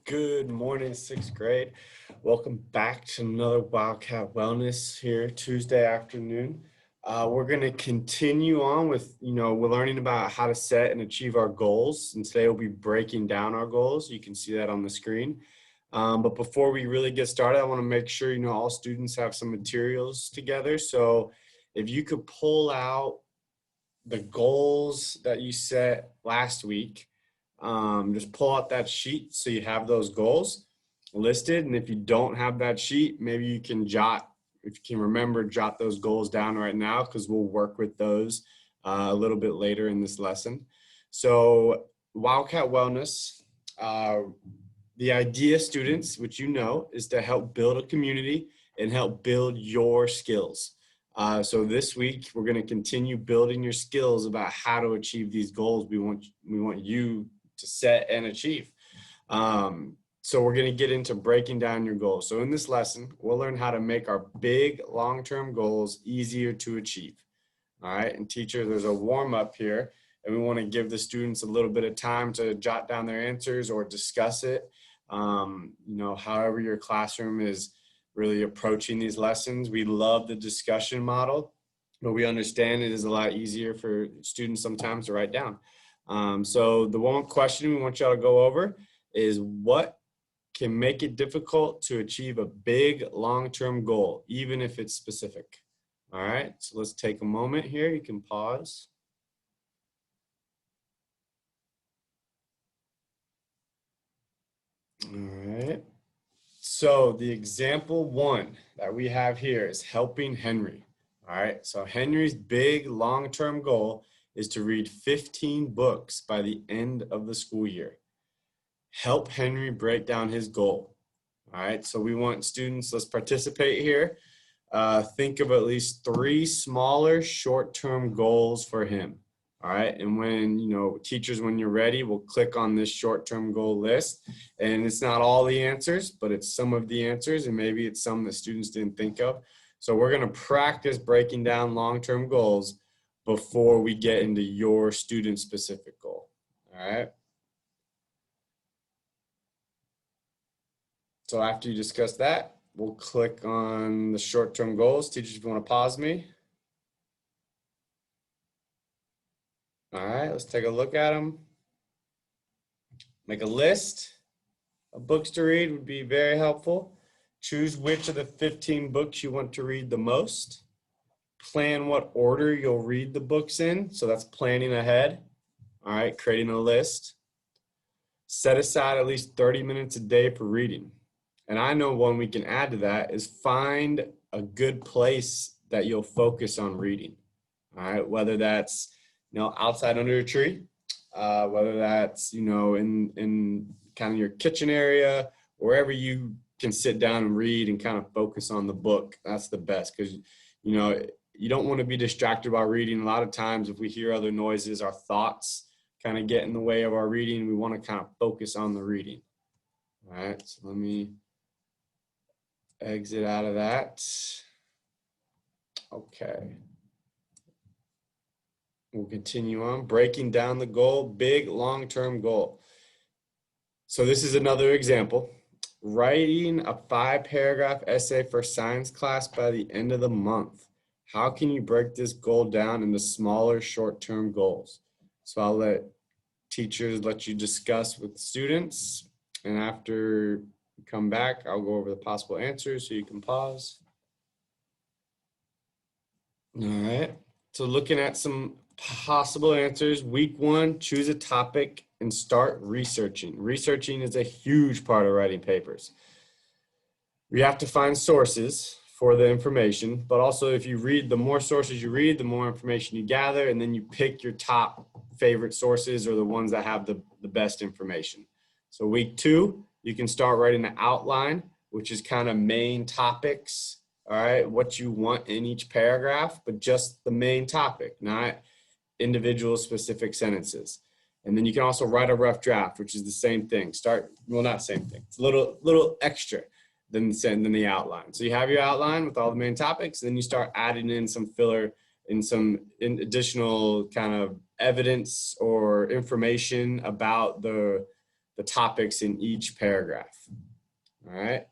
Good morning, sixth grade. Welcome back to another Wildcat Wellness here Tuesday afternoon. We're going to continue on with, we're learning about how to set and achieve our goals. And today we'll be breaking down our goals. You can see that on the screen. But before we really get started, I want to make sure, all students have some materials together. So if you could pull out the goals that you set last week, just pull out that sheet so you have those goals listed. And if you don't have that sheet, maybe you can if you can remember, jot those goals down right now, because we'll work with those a little bit later in this lesson. So Wildcat Wellness, the idea, students, which is to help build a community and help build your skills. So this week, we're going to continue building your skills about how to achieve these goals we want you to set and achieve. So we're going to get into breaking down your goals. So in this lesson, we'll learn how to make our big long-term goals easier to achieve. All right, and teacher, there's a warm-up here, and we want to give the students a little bit of time to jot down their answers or discuss it. However your classroom is really approaching these lessons. We love the discussion model, but we understand it is a lot easier for students sometimes to write down. So the one question we want y'all to go over is, what can make it difficult to achieve a big long-term goal, even if it's specific? All right, so let's take a moment here. You can pause. All right. So the example one that we have here is helping Henry. All right, so Henry's big long-term goal is to read 15 books by the end of the school year. Help Henry break down his goal. All right, so we want students, let's participate here. Think of at least 3 smaller short-term goals for him. All right, and when, teachers, when you're ready, we'll click on this short-term goal list. And it's not all the answers, but it's some of the answers, and maybe it's some that students didn't think of. So we're going to practice breaking down long-term goals before we get into your student-specific goal. All right. So after you discuss that, we'll click on the short-term goals. Teachers, if you want to pause me. All right, let's take a look at them. Make a list of books to read would be very helpful. Choose which of the 15 books you want to read the most. Plan what order you'll read the books in. So that's planning ahead. All right, creating a list. Set aside at least 30 minutes a day for reading. And I know one we can add to that is find a good place that you'll focus on reading. All right, whether that's outside under a tree, whether that's, in kind of your kitchen area, wherever you can sit down and read and kind of focus on the book. That's the best, because, you don't want to be distracted by reading. A lot of times if we hear other noises, our thoughts kind of get in the way of our reading. We want to kind of focus on the reading. All right, so let me exit out of that. Okay. We'll continue on. Breaking down the goal, big long-term goal. So this is another example. Writing a 5-paragraph essay for science class by the end of the month. How can you break this goal down into smaller short-term goals? So I'll let teachers let you discuss with students. And after you come back, I'll go over the possible answers so you can pause. All right. So looking at some possible answers. Week 1, choose a topic and start researching. Researching is a huge part of writing papers. We have to find sources for the information, but also if you read, the more sources you read, the more information you gather, and then you pick your top favorite sources or the ones that have the best information. So week 2, you can start writing an outline, which is kind of main topics, all right, what you want in each paragraph, but just the main topic, not individual specific sentences. And then you can also write a rough draft, which is the same thing. Not same thing. It's a little extra than the outline. So you have your outline with all the main topics, and then you start adding in some filler and some additional kind of evidence or information about the the topics in each paragraph. All right.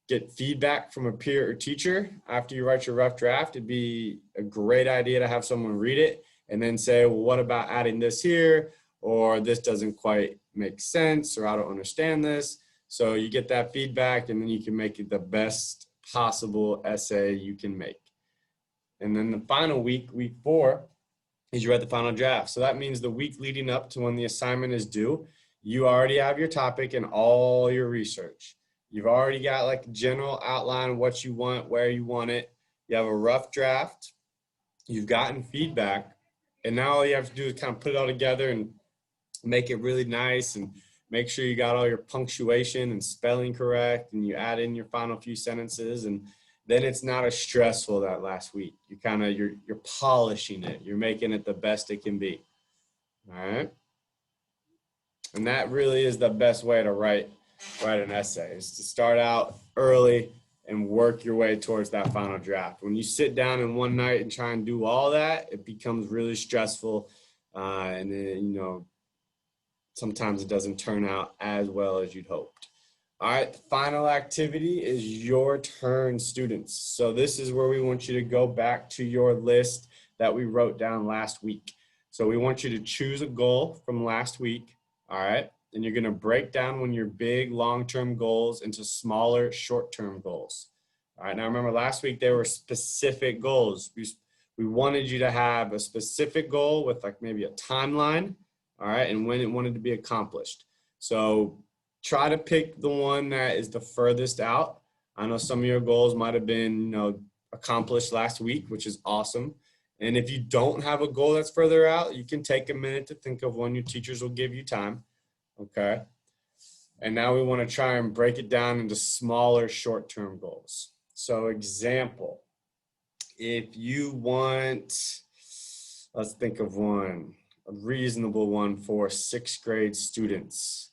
Get feedback from a peer or teacher after you write your rough draft. It'd be a great idea to have someone read it and then say, well, what about adding this here? Or this doesn't quite make sense, or I don't understand this. So you get that feedback, and then you can make it the best possible essay you can make. And then the final week, week 4, is you write the final draft. So that means the week leading up to when the assignment is due, you already have your topic and all your research. You've already got like a general outline of what you want, where you want it. You have a rough draft. You've gotten feedback. And now all you have to do is kind of put it all together and make it really nice, and make sure you got all your punctuation and spelling correct, and you add in your final few sentences, and then it's not as stressful that last week. You're polishing it. You're making it the best it can be. All right. And that really is the best way to write an essay, is to start out early and work your way towards that final draft. When you sit down in one night and try and do all that, it becomes really stressful. And then, sometimes it doesn't turn out as well as you'd hoped. All right, the final activity is your turn, students. So this is where we want you to go back to your list that we wrote down last week. So we want you to choose a goal from last week, all right? And you're gonna break down one of your big long-term goals into smaller short-term goals. All right, now remember last week there were specific goals. We wanted you to have a specific goal with like maybe a timeline, all right, and when it wanted to be accomplished. So try to pick the one that is the furthest out. I know some of your goals might have been, accomplished last week, which is awesome. And if you don't have a goal that's further out, you can take a minute to think of one. Your teachers will give you time, okay? And now we want to try and break it down into smaller short-term goals. So example, if you want, let's think of one, a reasonable one for 6th grade students.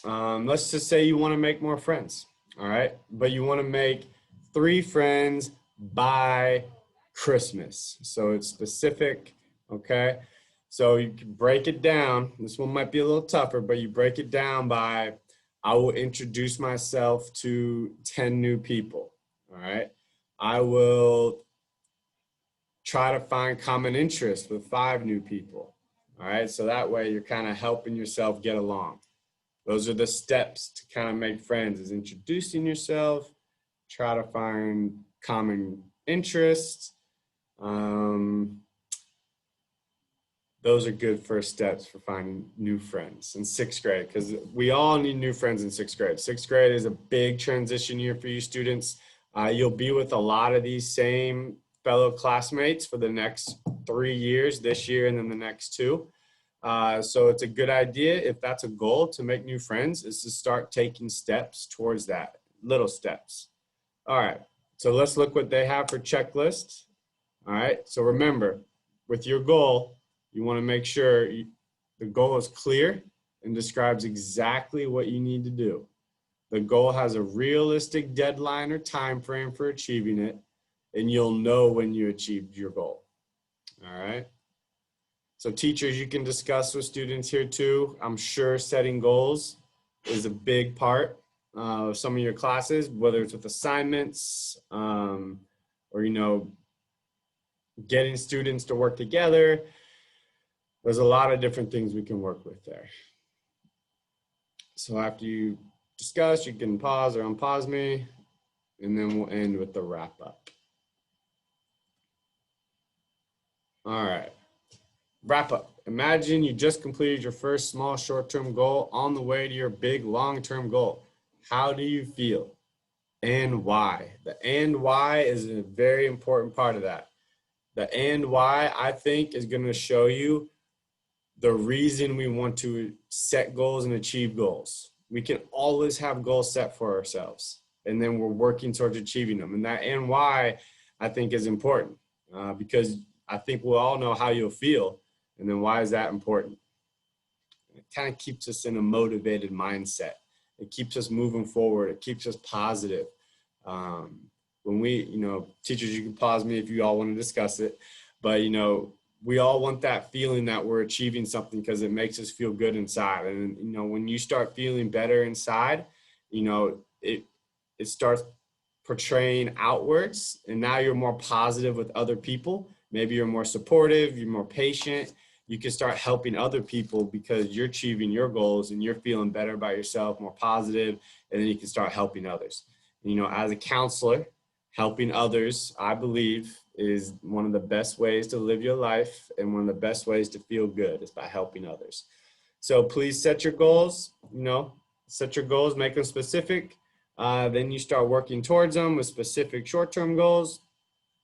Let's just say you want to make more friends, all right? But you want to make 3 friends by Christmas. So it's specific, okay? So you can break it down. This one might be a little tougher, but you break it down by, I will introduce myself to 10 new people, all right? I will try to find common interests with 5 new people, all right? So that way you're kind of helping yourself get along. Those are the steps to kind of make friends, is introducing yourself, try to find common interests. Those are good first steps for finding new friends in 6th grade, because we all need new friends in 6th grade. 6th grade is a big transition year for you students. You'll be with a lot of these same fellow classmates for the next 3 years, this year and then the next 2. So it's a good idea, if that's a goal to make new friends, is to start taking steps towards that, little steps. All right, so let's look what they have for checklists. All right, so remember, with your goal, you want to make sure the goal is clear and describes exactly what you need to do. The goal has a realistic deadline or time frame for achieving it, and you'll know when you achieved your goal. All right. So teachers, you can discuss with students here too. I'm sure setting goals is a big part of some of your classes, whether it's with assignments or, getting students to work together. There's a lot of different things we can work with there. So after you discuss, you can pause or unpause me, and then we'll end with the wrap up. All right. Wrap up. Imagine you just completed your first small short-term goal on the way to your big long-term goal. How do you feel? And why? The and why is a very important part of that. The and why, I think, is going to show you the reason we want to set goals and achieve goals. We can always have goals set for ourselves, and then we're working towards achieving them. And that and why, I think, is important because I think we'll all know how you'll feel. And then why is that important? It kind of keeps us in a motivated mindset. It keeps us moving forward. It keeps us positive. When we, teachers, you can pause me if you all want to discuss it, but, we all want that feeling that we're achieving something because it makes us feel good inside. And, you know, when you start feeling better inside, you know, it starts portraying outwards, and now you're more positive with other people. Maybe you're more supportive, you're more patient. You can start helping other people because you're achieving your goals and you're feeling better about yourself, more positive, and then you can start helping others. You know, as a counselor, helping others, I believe, is one of the best ways to live your life, and one of the best ways to feel good is by helping others. So please set your goals, you know, set your goals, make them specific. Then you start working towards them with specific short-term goals.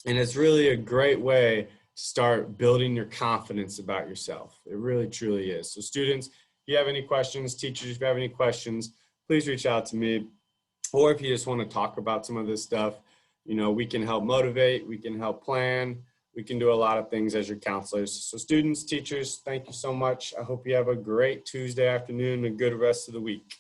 And it's really a great way to start building your confidence about yourself. It really, truly is. So students, if you have any questions, teachers, if you have any questions, please reach out to me. Or if you just want to talk about some of this stuff, you know, we can help motivate, we can help plan, we can do a lot of things as your counselors. So students, teachers, thank you so much. I hope you have a great Tuesday afternoon and a good rest of the week.